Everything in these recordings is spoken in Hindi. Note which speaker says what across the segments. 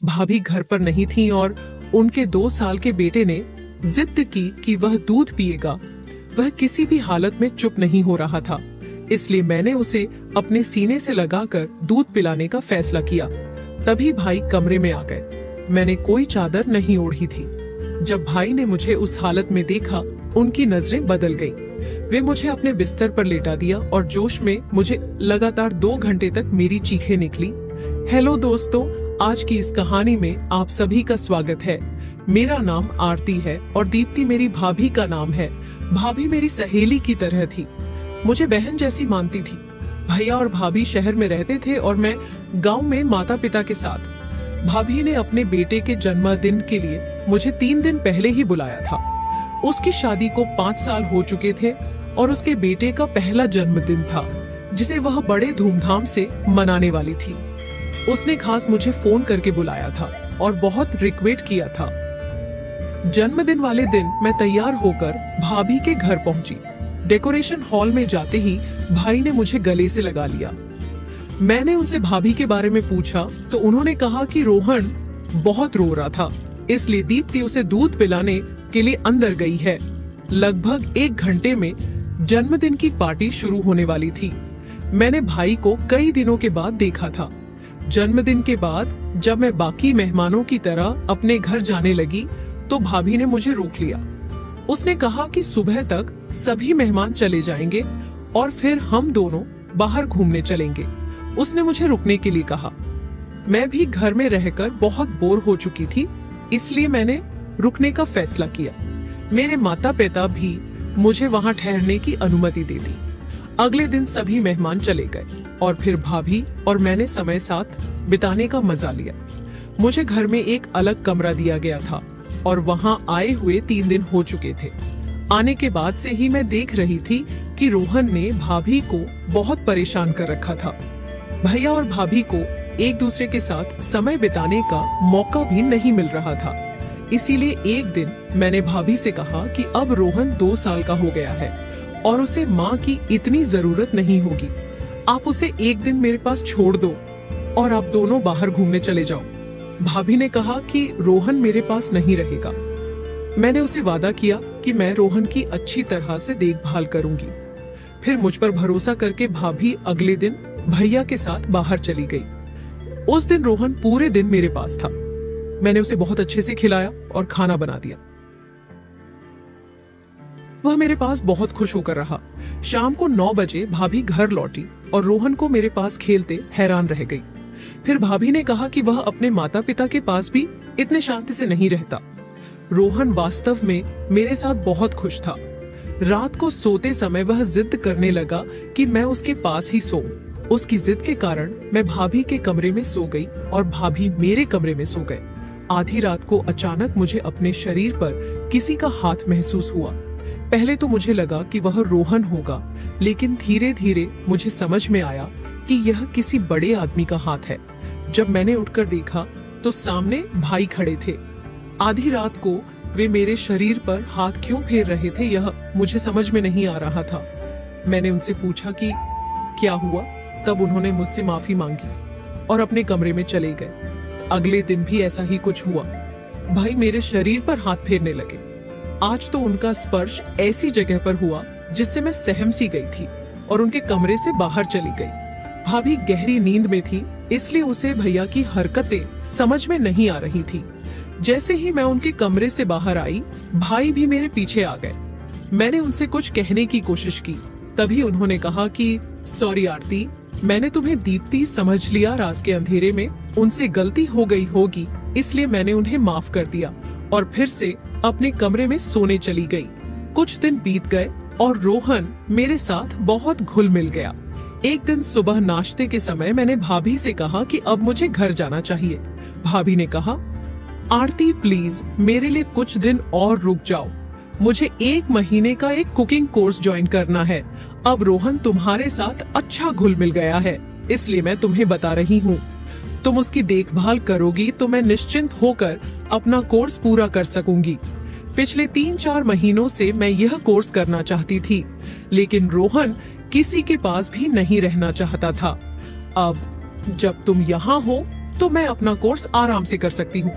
Speaker 1: भाभी घर पर नहीं थी और उनके 2 साल के बेटे ने जिद की कि वह दूध पिएगा। वह किसी भी हालत में चुप नहीं हो रहा था, इसलिए मैंने उसे अपने सीने से लगाकर दूध पिलाने का फैसला किया। तभी भाई कमरे में आ गए। मैंने कोई चादर नहीं ओढ़ी थी। जब भाई ने मुझे उस हालत में देखा, उनकी नजरें बदल गईं। वे मुझे अपने बिस्तर पर लेटा दिया और जोश में मुझे लगातार 2 घंटे तक मेरी चीखें निकली। हेलो दोस्तों, आज की इस कहानी में आप सभी का स्वागत है। मेरा नाम आरती है और दीप्ति मेरी भाभी का नाम है। भाभी मेरी सहेली की तरह थी, मुझे बहन जैसी मानती थी। भैया और भाभी शहर में रहते थे और मैं गांव में माता पिता के साथ। भाभी ने अपने बेटे के जन्मदिन के लिए मुझे 3 दिन पहले ही बुलाया था। उसकी शादी को 5 साल हो चुके थे और उसके बेटे का पहला जन्मदिन था, जिसे वह बड़े धूमधाम से मनाने वाली थी। उसने खास मुझे फोन करके बुलाया था और बहुत रिक्वेस्ट किया था। जन्मदिन वाले दिन मैं तैयार होकर भाभी के घर पहुंची। डेकोरेशन हॉल में जाते ही भाई ने मुझे गले से लगा लिया। मैंने उनसे भाभी के बारे में पूछा तो उन्होंने कहा कि रोहन बहुत रो रहा था, इसलिए दीप्ति उसे दूध पिलाने के लिए अंदर गई है। लगभग 1 घंटे में जन्मदिन की पार्टी शुरू होने वाली थी। मैंने भाई को कई दिनों के बाद देखा था। जन्मदिन के बाद जब मैं बाकी मेहमानों की तरह अपने घर जाने लगी तो भाभी ने मुझे रोक लिया। उसने कहा कि सुबह तक सभी मेहमान चले जाएंगे और फिर हम दोनों बाहर घूमने चलेंगे। उसने मुझे रुकने के लिए कहा। मैं भी घर में रहकर बहुत बोर हो चुकी थी, इसलिए मैंने रुकने का फैसला किया। मेरे माता पिता भी मुझे वहां ठहरने की अनुमति दे दी। अगले दिन सभी मेहमान चले गए और फिर भाभी और मैंने समय साथ बिताने का मजा लिया। मुझे घर में एक अलग कमरा दिया गया था और वहां आए हुए 3 दिन हो चुके थे। आने के बाद से ही मैं देख रही थी कि रोहन ने भाभी को बहुत परेशान कर रखा था। भैया और भाभी को एक दूसरे के साथ समय बिताने का मौका भी नहीं मिल रहा था। इसीलिए एक दिन मैंने भाभी से कहा कि अब रोहन 2 साल का हो गया है और उसे माँ की इतनी जरूरत नहीं होगी। आप उसे एक दिन मेरे पास छोड़ दो और आप दोनों बाहर घूमने चले जाओ। भाभी ने कहा कि रोहन मेरे पास नहीं रहेगा। मैंने उसे वादा किया कि मैं रोहन की अच्छी तरह से देखभाल करूंगी। फिर मुझ पर भरोसा करके भाभी अगले दिन भैया के साथ बाहर चली गई। उस दिन रोहन पूरे दिन मेरे पास था। मैंने उसे बहुत अच्छे से खिलाया और खाना बना दिया। वह मेरे पास बहुत खुश होकर रहा। शाम को 9 बजे भाभी घर लौटी और रोहन को मेरे पास खेलते हैरान रह गई। फिर भाभी ने कहा कि वह अपने माता पिता के पास भी इतने शांति से नहीं रहता। रोहन वास्तव में मेरे साथ बहुत खुश था। रात को सोते समय वह जिद करने लगा कि मैं उसके पास ही सोऊं। उसकी जिद के कारण मैं भाभी के कमरे में सो गई और भाभी मेरे कमरे में सो गए। आधी रात को अचानक मुझे अपने शरीर पर किसी का हाथ महसूस हुआ। पहले तो मुझे लगा कि वह रोहन होगा, लेकिन धीरे धीरे मुझे समझ में आया कि यह किसी बड़े आदमी का हाथ है। जब मैंने उठकर देखा तो सामने भाई खड़े थे। आधी रात को वे मेरे शरीर पर हाथ क्यों फेर रहे थे, यह मुझे समझ में नहीं आ रहा था। मैंने उनसे पूछा कि क्या हुआ। तब उन्होंने मुझसे माफी मांगी और अपने कमरे में चले गए। अगले दिन भी ऐसा ही कुछ हुआ। भाई मेरे शरीर पर हाथ फेरने लगे। आज तो उनका स्पर्श ऐसी जगह पर हुआ जिससे मैं सहम सी गई थी और उनके कमरे से बाहर चली गई। भाभी गहरी नींद में थी, इसलिए उसे भैया की हरकतें समझ में नहीं आ रही थी। जैसे ही मैं उनके कमरे से बाहर आई, भाई भी मेरे पीछे आ गए। मैंने उनसे कुछ कहने की कोशिश की, तभी उन्होंने कहा कि सॉरी आरती, मैंने तुम्हें दीप्ति समझ लिया। रात के अंधेरे में उनसे गलती हो गई होगी, इसलिए मैंने उन्हें माफ कर दिया और फिर से अपने कमरे में सोने चली गई। कुछ दिन बीत गए और रोहन मेरे साथ बहुत घुल मिल गया। एक दिन सुबह नाश्ते के समय मैंने भाभी से कहा कि अब मुझे घर जाना चाहिए। भाभी ने कहा, आरती प्लीज मेरे लिए कुछ दिन और रुक जाओ। मुझे 1 महीने का एक कुकिंग कोर्स ज्वाइन करना है। अब रोहन तुम्हारे साथ अच्छा घुल मिल गया है, इसलिए मैं तुम्हें बता रही हूँ। तुम उसकी देखभाल करोगी तो मैं निश्चिंत होकर अपना कोर्स पूरा कर सकूंगी। पिछले 3-4 महीनों से मैं यह कोर्स करना चाहती थी, लेकिन रोहन किसी के पास भी नहीं रहना चाहता था। अब जब तुम यहाँ हो तो मैं अपना कोर्स आराम से कर सकती हूँ।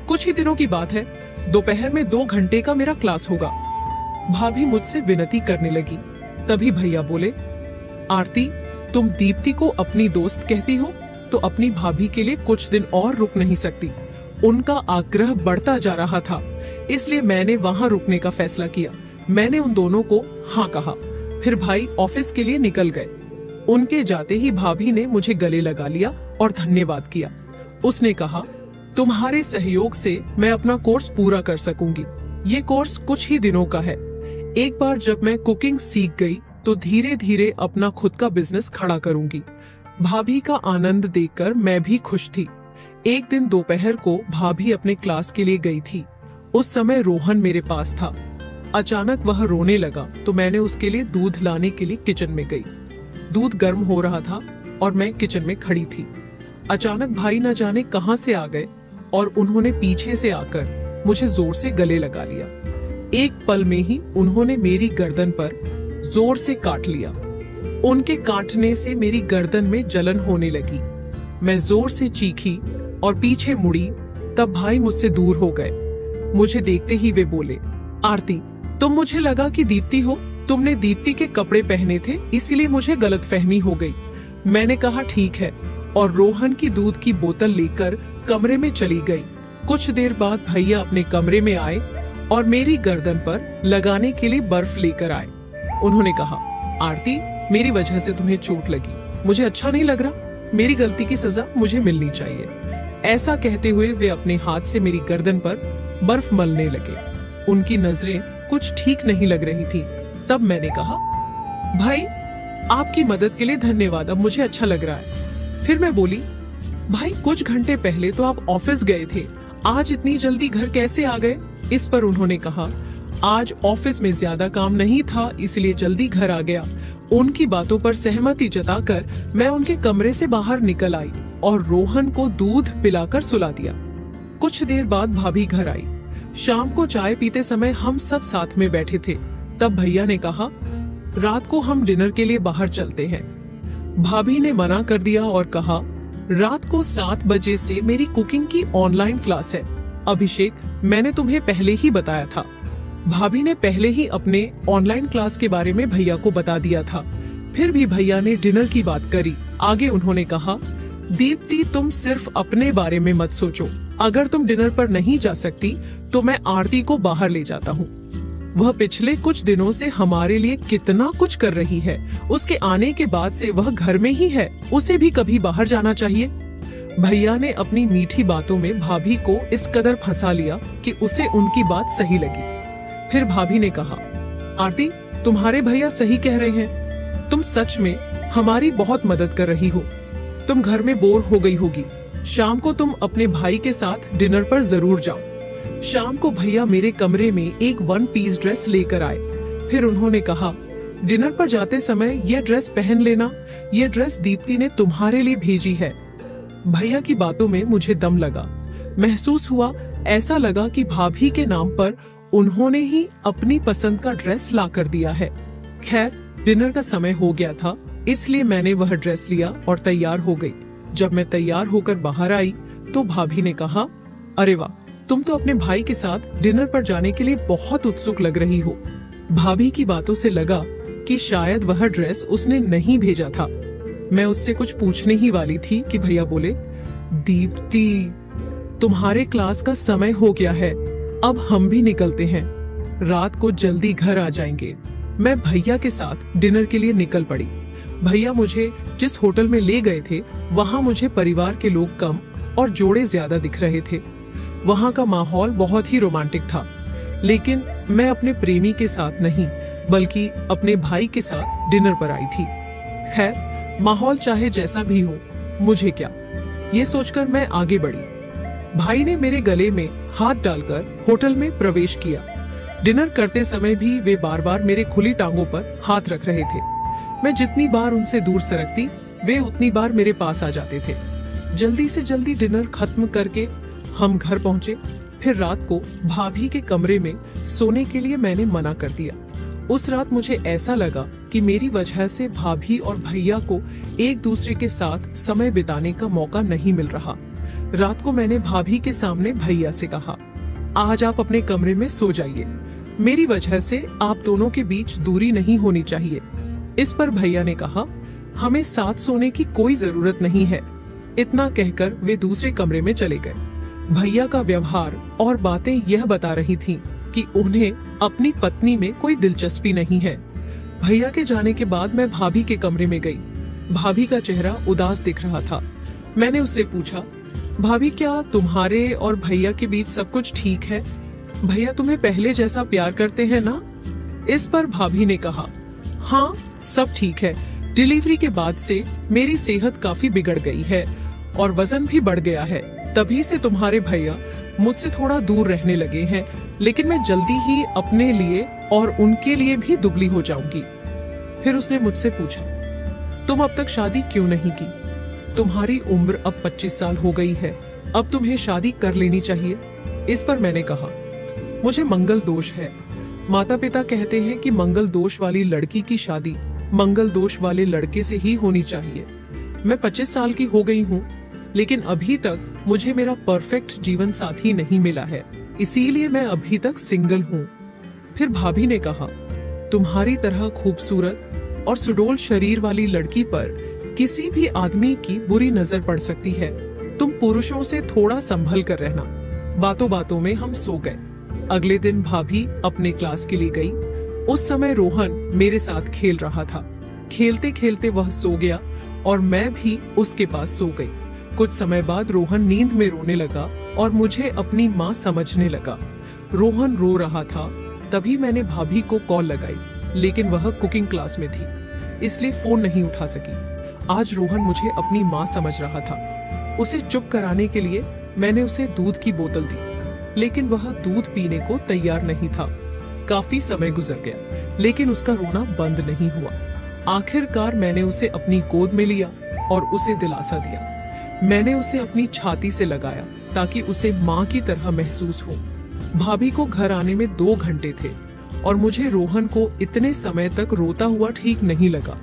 Speaker 1: कुछ ही दिनों की बात है, दोपहर में 2 घंटे का मेरा क्लास होगा। भाभी मुझसे विनती करने लगी। तभी भैया बोले, आरती, तुम दीप्ति को अपनी दोस्त कहती हो तो अपनी भाभी के लिए कुछ दिन और रुक नहीं सकती। उनका आग्रह बढ़ता जा रहा था, इसलिए मैंने वहां रुकने का फैसला किया। मैंने उन दोनों को हाँ कहा। फिर भाई ऑफिस के लिए निकल गए। उनके जाते ही भाभी ने मुझे गले लगा लिया और धन्यवाद किया। उसने कहा, तुम्हारे सहयोग से मैं अपना कोर्स पूरा कर सकूंगी। ये कोर्स कुछ ही दिनों का है। एक बार जब मैं कुकिंग सीख गई तो धीरे धीरे अपना खुद का बिजनेस खड़ा करूंगी। भाभी का आनंद देखकर मैं भी खुश थी। एक दिन दोपहर को भाभी अपने क्लास के लिए गई थी। उस समय रोहन मेरे पास था। अचानक वह रोने लगा तो मैंने उसके लिए दूध लाने के लिए किचन में गई। दूध गर्म हो रहा था और मैं किचन में खड़ी थी। अचानक भाई न जाने कहां से आ गए और उन्होंने पीछे से आकर मुझे जोर से गले लगा लिया। एक पल में ही उन्होंने मेरी गर्दन पर जोर से काट लिया। उनके काटने से मेरी गर्दन में जलन होने लगी। मैं जोर से चीखी और पीछे मुड़ी, तब भाई मुझसे दूर हो गए। मुझे देखते ही वे बोले, आरती, तुम मुझे लगा कि दीप्ति हो। तुमने दीप्ति के कपड़े पहने थे, इसीलिए मुझे गलतफहमी हो गई। मैंने कहा ठीक है और रोहन की दूध की बोतल लेकर कमरे में चली गई। कुछ देर बाद भैया अपने कमरे में आए और मेरी गर्दन पर लगाने के लिए बर्फ लेकर आए। उन्होंने कहा, आरती, मेरी वजह से तुम्हें चोट लगी, मुझे अच्छा नहीं लग रहा। मेरी गलती की सजा मुझे मिलनी चाहिए। ऐसा कहते हुए वे अपने हाथ से मेरी गर्दन पर बर्फ मलने लगे। उनकी नजरें कुछ ठीक नहीं लग रही थी। तब मैंने कहा, भाई, आपकी मदद के लिए धन्यवाद, अब मुझे अच्छा लग रहा है। फिर मैं बोली, भाई, कुछ घंटे पहले तो आप ऑफिस गए थे, आज इतनी जल्दी घर कैसे आ गए? इस पर उन्होंने कहा, आज ऑफिस में ज्यादा काम नहीं था, इसलिए जल्दी घर आ गया। उनकी बातों पर सहमति जताकर मैं उनके कमरे से बाहर निकल आई और रोहन को दूध पिलाकर सुला दिया। कुछ देर बाद भाभी घर आई। शाम को चाय पीते समय हम सब साथ में बैठे थे। तब भैया ने कहा, रात को हम डिनर के लिए बाहर चलते हैं। भाभी ने मना कर दिया और कहा, रात को 7 बजे से मेरी कुकिंग की ऑनलाइन क्लास है। अभिषेक, मैंने तुम्हें पहले ही बताया था। भाभी ने पहले ही अपने ऑनलाइन क्लास के बारे में भैया को बता दिया था। फिर भी भैया ने डिनर की बात करी। आगे उन्होंने कहा, दीप्ति, तुम सिर्फ अपने बारे में मत सोचो। अगर तुम डिनर पर नहीं जा सकती तो मैं आरती को बाहर ले जाता हूँ। वह पिछले कुछ दिनों से हमारे लिए कितना कुछ कर रही है। उसके आने के बाद से वह घर में ही है, उसे भी कभी बाहर जाना चाहिए। भैया ने अपनी मीठी बातों में भाभी को इस कदर फंसा लिया कि उसे उनकी बात सही लगी। फिर भाभी ने कहा, आरती, तुम्हारे भैया सही कह रहे हैं। तुम सच में हमारी बहुत मदद कर रही हो। तुम घर में बोर हो गई होगी। शाम को तुम अपने भाई के साथ डिनर पर जरूर जाओ। शाम को भैया मेरे कमरे में एक 1 पीस ड्रेस लेकर आए। फिर उन्होंने कहा, डिनर पर जाते समय यह ड्रेस पहन लेना। यह ड्रेस दीप्ति ने तुम्हारे लिए भेजी है। भैया की बातों में मुझे दम लगा। महसूस हुआ, ऐसा लगा कि भाभी के नाम पर उन्होंने ही अपनी पसंद का ड्रेस ला कर दिया है। खैर, डिनर का समय हो गया था, इसलिए मैंने वह ड्रेस लिया और तैयार हो गई। जब मैं तैयार होकर बाहर आई तो भाभी ने कहा, अरे वाह, तुम तो अपने भाई के साथ डिनर पर जाने के लिए बहुत उत्सुक लग रही हो। भाभी की बातों से लगा कि शायद वह ड्रेस उसने नहीं भेजा था। मैं उससे कुछ पूछने ही वाली थी कि भैया बोले, दीप्ति, तुम्हारे क्लास का समय हो गया है, अब हम भी निकलते हैं। रात को जल्दी घर आ जाएंगे। मैं भैया के साथ डिनर के लिए निकल पड़ी। भैया मुझे जिस होटल में ले गए थे वहां मुझे परिवार के लोग कम और जोड़े ज्यादा दिख रहे थे। वहां का माहौल बहुत ही रोमांटिक था, लेकिन मैं अपने प्रेमी के साथ नहीं बल्कि अपने भाई के साथ डिनर पर आई थी। खैर, माहौल चाहे जैसा भी हो, मुझे क्या, ये सोचकर मैं आगे बढ़ी। भाई ने मेरे गले में हाथ डालकर होटल में प्रवेश किया। डिनर करते समय भी वे बार बार मेरे खुली टांगों पर हाथ रख रहे थे। मैं जितनी बार उनसे दूर सरकती, वे उतनी बार मेरे पास आ जाते थे। जल्दी से जल्दी डिनर खत्म करके हम घर पहुंचे। फिर रात को भाभी के कमरे में सोने के लिए मैंने मना कर दिया। उस रात मुझे ऐसा लगा कि मेरी वजह से भाभी और भैया को एक दूसरे के साथ समय बिताने का मौका नहीं मिल रहा। रात को मैंने भाभी के सामने भैया से कहा, आज आप अपने कमरे में सो जाइए, मेरी वजह से आप दोनों के बीच दूरी नहीं होनी चाहिए। इस पर भैया ने कहा, हमें साथ सोने की कोई जरूरत नहीं है। इतना कहकर वे दूसरे कमरे में चले गए। भैया का व्यवहार और बातें यह बता रही थीं कि उन्हें अपनी पत्नी में कोई दिलचस्पी नहीं है। भैया के जाने के बाद मैं भाभी के कमरे में गई। भाभी का चेहरा उदास दिख रहा था। मैंने उससे पूछा, भाभी क्या तुम्हारे और भैया के बीच सब कुछ ठीक है? भैया तुम्हें पहले जैसा प्यार करते हैं ना? इस पर भाभी ने कहा, हाँ सब ठीक है। डिलीवरी के बाद से मेरी सेहत काफी बिगड़ गई है और वजन भी बढ़ गया है। तभी से तुम्हारे भैया मुझसे थोड़ा दूर रहने लगे हैं, लेकिन मैं जल्दी ही अपने लिए और उनके लिए भी दुबली हो जाऊंगी। फिर उसने मुझसे पूछा, तुम अब तक शादी क्यों नहीं की? तुम्हारी उम्र अब 25 साल हो गई है, अब तुम्हें शादी कर लेनी चाहिए। इस पर मैंने कहा, मुझे मंगल दोष है। माता पिता कहते हैं कि मंगल दोष वाली लड़की की शादी मंगल दोष वाले लड़के से ही होनी चाहिए। मैं 25 साल की हो गई हूँ, लेकिन अभी तक मुझे मेरा परफेक्ट जीवन साथी नहीं मिला है, इसीलिए मैं अभी तक सिंगल हूँ। फिर भाभी ने कहा, तुम्हारी तरह खूबसूरत और सुडौल शरीर वाली लड़की पर किसी भी आदमी की बुरी नजर पड़ सकती है। तुम पुरुषों से थोड़ा संभल कर रहना। बातों बातों में हम सो गए। अगले दिन भाभी अपने क्लास के लिए गई। उस समय रोहन मेरे साथ खेल रहा था। खेलते खेलते वह सो गया और मैं भी उसके पास सो गई। कुछ समय बाद रोहन नींद में रोने लगा और मुझे अपनी माँ समझने लगा। रोहन रो रहा था। तभी मैंने भाभी को कॉल लगाई, लेकिन वह कुकिंग क्लास में थी, इसलिए फोन नहीं उठा सकी। आज रोहन मुझे अपनी माँ समझ रहा था। उसे चुप कराने के लिए मैंने उसे दूध की बोतल दी, लेकिन वह दूध पीने को तैयार नहीं था। काफी समय गुजर गया, लेकिन उसका रोना बंद नहीं हुआ। आखिरकार मैंने उसे अपनी गोद में लिया और उसे दिलासा दिया। मैंने उसे अपनी छाती से लगाया ताकि उसे माँ की तरह महसूस हो। भाभी को घर आने में 2 घंटे थे और मुझे रोहन को इतने समय तक रोता हुआ ठीक नहीं लगा,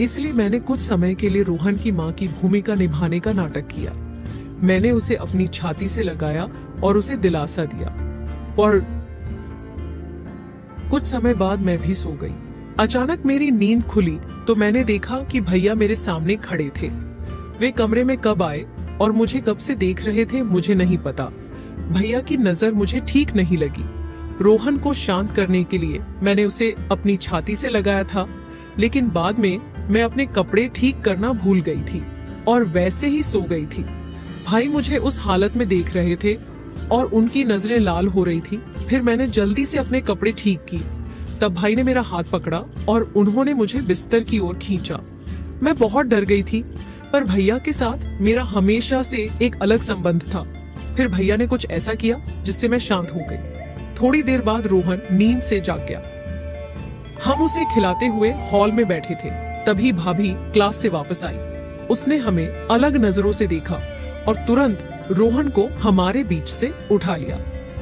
Speaker 1: इसलिए मैंने कुछ समय के लिए रोहन की माँ की भूमिका निभाने का नाटक किया। मैंने उसे अपनी छाती से लगाया और उसे दिलासा दिया और कुछ समय बाद मैं भी सो गई। अचानक मेरी नींद खुली तो मैंने देखा कि भैया मेरे सामने खड़े थे। वे कमरे में कब आए और मुझे कब से देख रहे थे मुझे नहीं पता। भैया की नजर मुझे ठीक नहीं लगी। रोहन को शांत करने के लिए मैंने उसे अपनी छाती से लगाया था, लेकिन बाद में मैं अपने कपड़े ठीक करना भूल गई थी और वैसे ही सो गई थी। भाई मुझे उस हालत में देख रहे थे और उनकी नजरें लाल हो रही थी। फिर मैंने जल्दी से अपने कपड़े ठीक की। तब भाई ने मेरा हाथ पकड़ा और उन्होंने मुझे बिस्तर की ओर खींचा। मैं बहुत डर गई थी, पर भैया के साथ मेरा हमेशा से एक अलग संबंध था। फिर भैया ने कुछ ऐसा किया जिससे मैं शांत हो गई। थोड़ी देर बाद रोहन नींद से जाग गया। हम उसे खिलाते हुए हॉल में बैठे थे। तभी भाभी क्लास से वापस आई। उसने हमें अलग नजरों से देखा और तुरंत रोहन को हमारे बीच से उठा लिया।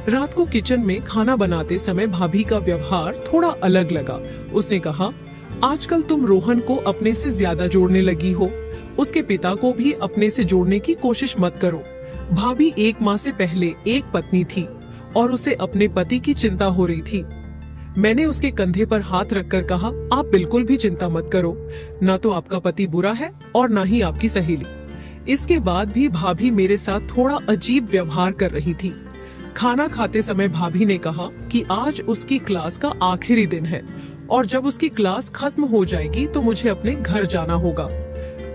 Speaker 1: रात को किचन में खाना बनाते समय भाभी का व्यवहार थोड़ा अलग लगा। उसने कहा, आजकल तुम रोहन को अपने से ज्यादा जोड़ने लगी हो। उसके पिता को भी अपने से जोड़ने की कोशिश मत करो। भाभी 1 माह से पहले एक पत्नी थी और उसे अपने पति की चिंता हो रही थी। मैंने उसके कंधे पर हाथ रखकर कहा, आप बिल्कुल भी चिंता मत करो। न तो आपका पति बुरा है और न ही आपकी सहेली। इसके बाद भी भाभी मेरे साथ थोड़ा अजीब व्यवहार कर रही थी। खाना खाते समय भाभी ने कहा कि आज उसकी क्लास का आखिरी दिन है और जब उसकी क्लास खत्म हो जाएगी तो मुझे अपने घर जाना होगा।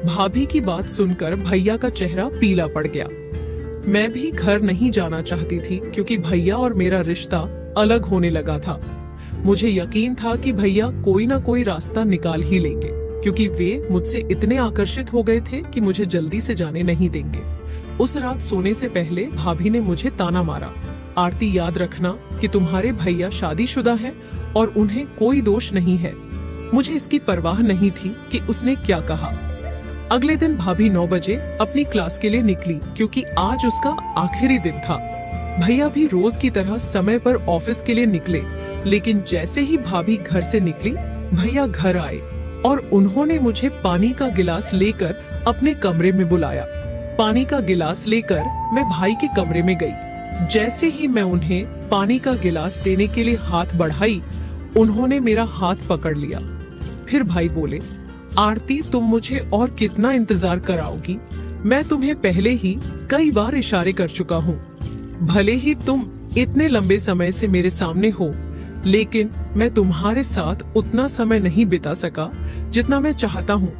Speaker 1: भाभी की बात सुनकर भैया का चेहरा पीला पड़ गया। मैं भी घर नहीं जाना चाहती थी क्योंकि भैया और मेरा रिश्ता अलग होने लगा था। मुझे यकीन था कि भैया कोई ना कोई रास्ता निकाल ही लेंगे, क्योंकि वे मुझसे इतने आकर्षित हो गए थे कि मुझे जल्दी से जाने नहीं देंगे। उस रात सोने से पहले भाभी ने मुझे ताना मारा, आरती याद रखना कि तुम्हारे भैया शादीशुदा हैं और उन्हें कोई दोष नहीं है। मुझे इसकी परवाह नहीं थी कि उसने क्या कहा। अगले दिन भाभी 9 बजे अपनी क्लास के लिए निकली क्योंकि आज उसका आखिरी दिन था। भैया भी रोज की तरह समय पर ऑफिस के लिए निकले, लेकिन जैसे ही भाभी घर से निकली भैया घर आए और उन्होंने मुझे पानी का गिलास लेकर अपने कमरे में बुलाया। पानी का गिलास लेकर मैं भाई के कमरे में गई। जैसे ही मैं उन्हें पानी का गिलास देने के लिए हाथ बढ़ाई, उन्होंने मेरा हाथ पकड़ लिया। फिर भाई बोले, आरती तुम मुझे और कितना इंतजार कराओगी? मैं तुम्हें पहले ही कई बार इशारे कर चुका हूँ। भले ही तुम इतने लंबे समय से मेरे सामने हो, लेकिन मैं तुम्हारे साथ उतना समय नहीं बिता सका जितना मैं चाहता हूँ।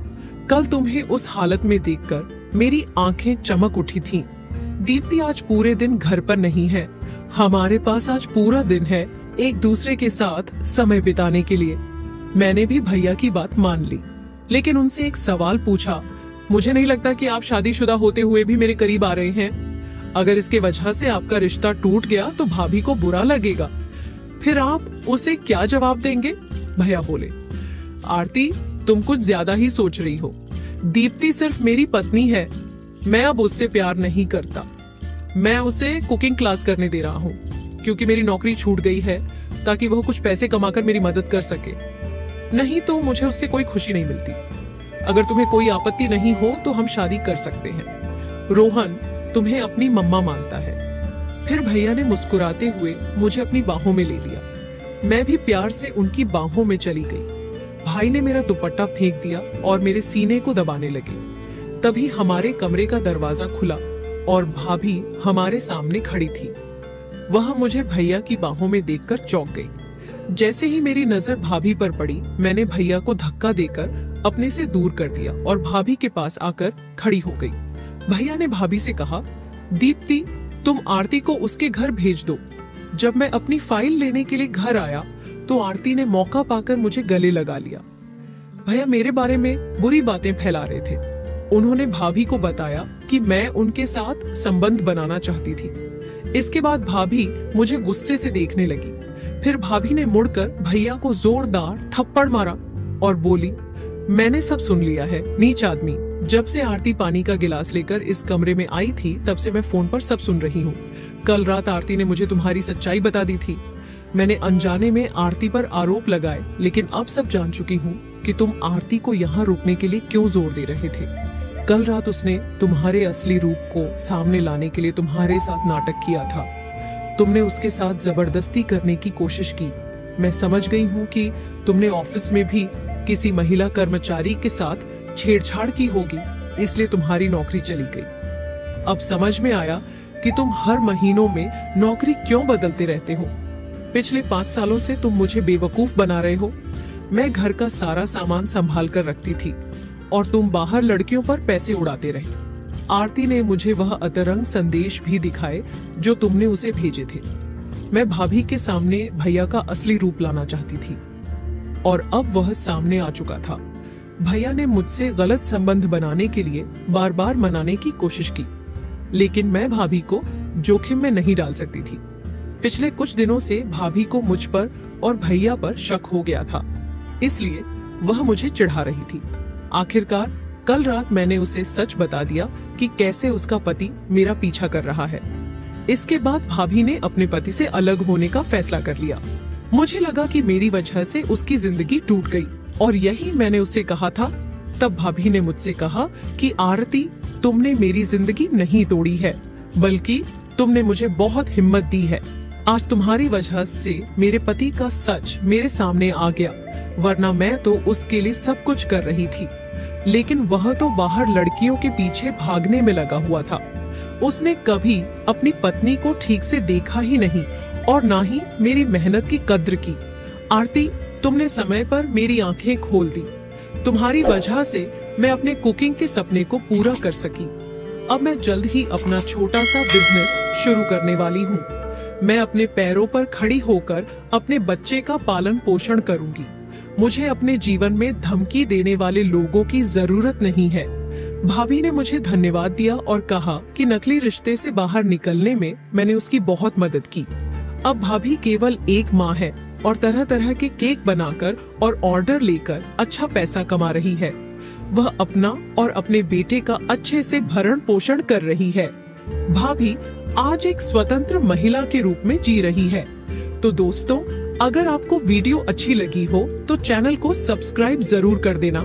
Speaker 1: कल तुम्हें उस हालत में देखकर मेरी आंखें चमक उठी थीं। दीप्ति आज पूरे दिन घर पर नहीं है। हमारे पास आज पूरा दिन है एक दूसरे के साथ समय बिताने के लिए। मैंने भी भैया की बात मान ली, लेकिन उनसे एक सवाल पूछा। मुझे नहीं लगता कि आप शादीशुदा होते हुए भी मेरे करीब आ रहे हैं। अगर इसके वजह से आपका रिश्ता टूट गया तो भाभी को बुरा लगेगा। फिर आप उसे क्या जवाब देंगे? भैया बोले, आरती तुम कुछ ज्यादा ही सोच रही हो। दीप्ति सिर्फ मेरी पत्नी है। मैं अब उससे प्यार नहीं करता। मैं उसे कुकिंग क्लास करने दे रहा हूँ, क्योंकि मेरी नौकरी छूट गई है, ताकि वह कुछ पैसे कमाकर मेरी मदद कर सके। नहीं तो मुझे उससे कोई खुशी नहीं मिलती। अगर तुम्हें कोई आपत्ति नहीं हो तो हम शादी कर सकते हैं। रोहन तुम्हें अपनी मम्मा मानता है। फिर भैया ने मुस्कुराते हुए मुझे अपनी बाहों में ले लिया। मैं भी प्यार से उनकी बाहों में चली गई। भाई ने मेरा दुपट्टा फेंक दिया और मेरे सीने को दबाने लगे। तभी हमारे कमरे का दरवाजा खुला और भाभी हमारे सामने खड़ी थी। वह मुझे भैया की बाहों में देखकर चौंक गई। जैसे ही मेरी नजर भाभी पर पड़ी, मैंने भैया को धक्का देकर अपने से दूर कर दिया और भाभी के पास आकर खड़ी हो गई। भैया ने भाभी से कहा, दीप्ति तुम आरती को उसके घर भेज दो। जब मैं अपनी फाइल लेने के लिए घर आया तो आरती ने मौका पाकर मुझे गले लगा लिया। भैया मेरे बारे में बुरी बातें फैला रहे थे। उन्होंने भाभी को बताया कि मैं उनके साथ संबंध बनाना चाहती थी। इसके बाद भाभी मुझे गुस्से से देखने लगी। फिर भाभी ने मुड़कर भैया को जोरदार थप्पड़ मारा और बोली, मैंने सब सुन लिया है नीच आदमी। जब से आरती पानी का गिलास लेकर इस कमरे में आई थी, तब से मैं फोन पर सब सुन रही हूँ। कल रात आरती ने मुझे तुम्हारी सच्चाई बता दी थी। मैंने अनजाने में आरती पर आरोप लगाए, लेकिन अब सब जान चुकी हूँ कि तुम आरती को यहाँ रुकने के लिए क्यों जोर दे रहे थे। कल रात उसने तुम्हारे असली रूप को सामने लाने के लिए तुम्हारे साथ नाटक किया था। तुमने उसके साथ जबरदस्ती करने की कोशिश की। मैं समझ गई हूँ कि तुमने ऑफिस में भी किसी महिला कर्मचारी के साथ छेड़छाड़ की होगी, इसलिए तुम्हारी नौकरी चली गई। अब समझ में आया कि तुम हर महीनों में नौकरी क्यों बदलते रहते हो। पिछले 5 सालों से तुम मुझे बेवकूफ बना रहे हो। मैं घर का सारा सामान संभाल कर रखती थी और तुम बाहर लड़कियों पर पैसे उड़ाते रहे। आरती ने मुझे वह अतरंग संदेश भी दिखाए जो तुमने उसे भेजे थे। मैं भाभी के सामने भैया का असली रूप लाना चाहती थी और अब वह सामने आ चुका था। भैया ने मुझसे गलत संबंध बनाने के लिए बार बार मनाने की कोशिश की, लेकिन मैं भाभी को जोखिम में नहीं डाल सकती थी। पिछले कुछ दिनों से भाभी को मुझ पर और भैया पर शक हो गया था, इसलिए वह मुझे चिढ़ा रही थी। आखिरकार कल रात मैंने उसे सच बता दिया कि कैसे उसका पति मेरा पीछा कर रहा है। इसके बाद भाभी ने अपने पति से अलग होने का फैसला कर लिया। मुझे लगा कि मेरी वजह से उसकी जिंदगी टूट गई और यही मैंने उससे कहा था। तब भाभी ने मुझसे कहा कि आरती तुमने मेरी जिंदगी नहीं तोड़ी है, बल्कि तुमने मुझे बहुत हिम्मत दी है। आज तुम्हारी वजह से मेरे पति का सच मेरे सामने आ गया, वरना मैं तो उसके लिए सब कुछ कर रही थी, लेकिन वह तो बाहर लड़कियों के पीछे भागने में लगा हुआ था। उसने कभी अपनी पत्नी को ठीक से देखा ही नहीं और ना ही मेरी मेहनत की कद्र की। आरती तुमने समय पर मेरी आंखें खोल दी। तुम्हारी वजह से मैं अपने कुकिंग के सपने को पूरा कर सकी। अब मैं जल्द ही अपना छोटा सा बिजनेस शुरू करने वाली हूँ। मैं अपने पैरों पर खड़ी होकर अपने बच्चे का पालन पोषण करूंगी। मुझे अपने जीवन में धमकी देने वाले लोगों की जरूरत नहीं है। भाभी ने मुझे धन्यवाद दिया और कहा कि नकली रिश्ते से बाहर निकलने में मैंने उसकी बहुत मदद की। अब भाभी केवल एक माँ है और तरह तरह के केक बनाकर और ऑर्डर लेकर अच्छा पैसा कमा रही है। वह अपना और अपने बेटे का अच्छे से भरण पोषण कर रही है। भाभी आज एक स्वतंत्र महिला के रूप में जी रही है। तो दोस्तों, अगर आपको वीडियो अच्छी लगी हो तो चैनल को सब्सक्राइब जरूर कर देना।